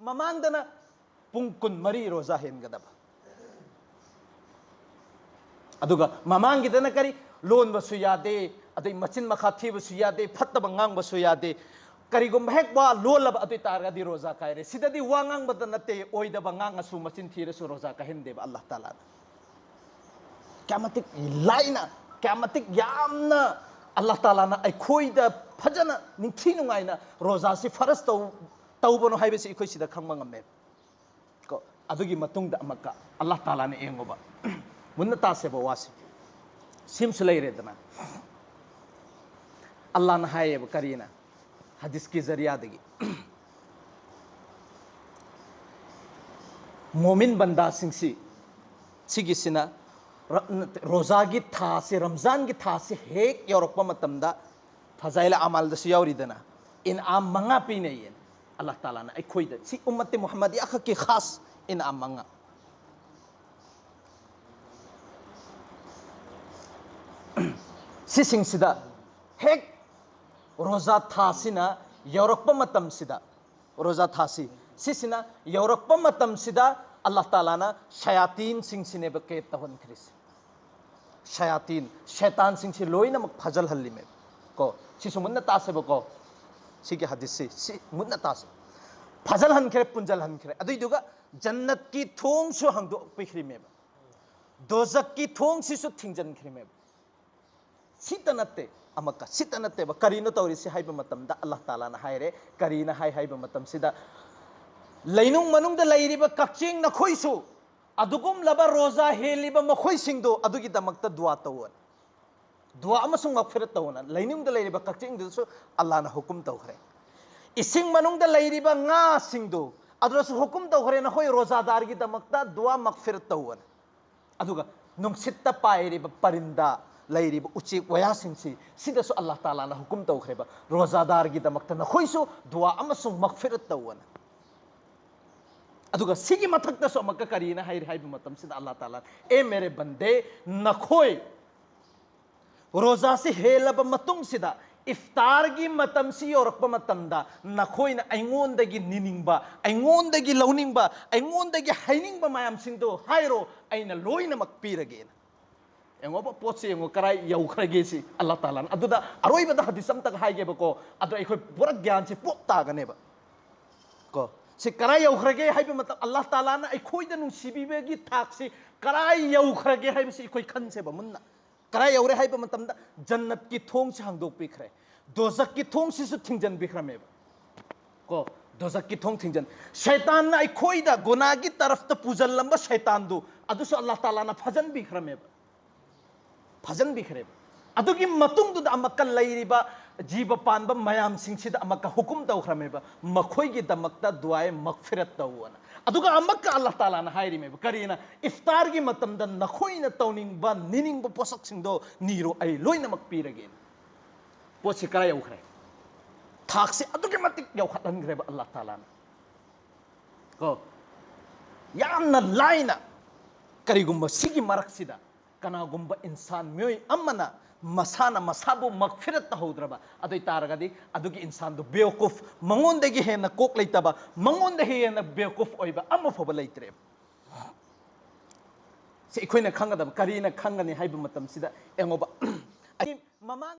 ममांगदना पुंग कुन मरी रोजा हेनगदब अदुगा ममांगिदना करी लोन बसु यादे अदई मचिन मखा थीबसु यादे फत्तब ngangbसु यादे करीगुम हेक वा लोलब अदई तारगदी रोजा कायरे सिददी वा ngangbदा नते ओइदब ngangasु मचिन थीरसु रोजा काहेनदेब अल्लाह ताला क्यामतिक लाइना क्यामतिक यामना अल्लाह ताला ना अखोइदा फजना निथि नुंगाइना रोजा से फरस तौबनो हाइबसे इखोइ सिदा खंगबा ngame को अदुगी मतुंगदा अमका अल्लाह ताला ने एंगोबा मुन्ना तासेबा वासी सिमसु लेरेदना अल्लाह ना हायेब करीना हदीस की जरिया दगी मोमिन बंदा सिंसी सिगिसिना रोजा की था से रमजान की था से हेक यौरकपा मतमदा फजाइल अमाल दसु यावरिदना इन आम मंगा पीने ये अल्लाह ताला ना अखोइदा सी उम्मत मुहम्मद अख की खास इन आम मंगा सिसिंगसिदा हेक रोजा थासिना यौरकपा मतमसिदा रोजा थासी सिसिना यौरकपा मतमसिदा अल्लाह ताला ना शयातीन सिंगसिने बके तहन खरिस शयातीन शैतान सिंगसि लोइनमक फजल हल्ली में को सिसु मुन्ना तासेब को सिके हदीस सि मुन्ना तासे फजल हनखरे पुंजल हनखरे अदुइदुगा जन्नत की थोंग सु हंगदो पिखरि में दोजक की थोंग सिसु थिंजन खरि में सितनते अमका सितनते ब करीनो तौरिसि हाइबा मतमदा अल्लाह ताला ना हायरे करीना हाइबा मतमसिदा लैनुंग मनुंगदा लैरिबा कक्चिंग नखोइसु अदुगुम लबा रोजा हेलिबा मखोइसिंगदो अदुगी दमकता दुआ तौवन दुआ अमसुंग मगफिरत तौना लैनुंगदा लैरिबा कक्चिंग दसु अल्लाह ना हुकुम तौखरे इसिंग मनुंगदा लैरिबा nga सिंगदो अदुसु हुकुम तौखरे नखोइ रोजादार गी दमकता दुआ मगफिरत तौवन अदुगा नुंगसित्ता पाइरिबा परिंदा लैरिबा उचिक वया सिंगसि सिदसु अल्लाह ताला ना हुकुम तौखरेबा रोजादार गी दमकता नखोइसु दुआ अमसुंग मगफिरत तौवन अदुगा सिगी मथक्तसु अमका करीना हाइब मतमसिदा अल्लाह ताला ए मेरे बंदे नखोय रोजा से हेलब मतुंगसिदा इफ्तार की मतमसि योरकपा मतमदा नखोयना अइंगोंदगी निनिंगबा अइंगोंदगी लौनिंगबा अइंगोंदगी हाइनिंगबा मायामसिंगदो हाइरो अइना लोइनमक पीरगेना एंगोबा पोसे एंगो कराय यौखरगेसि अल्लाह ताला अदुदा अरोइबदा हदीस अमतक हाइगेबको अदु अइखोय पुरा ज्ञान से पोक तागनेबा को से कराय यौखरगे हाइबा मत अल्लाह ताला ना अइखोयदा नुसिबिबेगी थाकसि कराय यौखरगे हाइबसि अइखोय खनसेबा मुन्ना कराय यौरे हाइबा मतमदा जन्नत की थोंग से हांगदोक पिखरे दोजक की थोंग सिसु थिंजन बिखरमेबा को दोजक की थोंग थिंजन शैतान ना अइखोयदा गुनाह की तरफ त पुजललंबा शैतान दु अदुसु अल्लाह ताला ना फजन बिखरमेबा फजन बिखरेबा अदुगी मतुंगदुदा अमक्का लैरिबा जीव पानबा मयाम सिंगसिदा अमक्का हुकुम तौखरमेबा मखोयगी दमक्ता दुआए मगफिरत तौवना अदुगा अमक्का अल्लाह ताला ना हाइरिमेबा करीना इफ्तार की मतमदा नखोइना तौनिंगबा निनिंगबा पोसक सिंगदो नीरो अइ लोइनमक पीरगेन पोछि करा यौखरे थाकसे अदुगे मतिक यौखतनग्रेबा अल्लाह ताला ना को यामना लाइना करीगुम्बा सिगी मरकसिदा कनागुम्बा इंसान म्योय अमना मसाना मसाबु मगफिरत तहौद्रबा अदुई तारगदी अदुगी इंसान दु बेवकूफ मंगोंदगी हेना कोक लेतबा मंगोंद हेना बेवकूफ ओइबा अम फबा लेतरे से इखोइना खंगदब करीना खंगनी हाइबा मतम सिदा एंगोबा ममा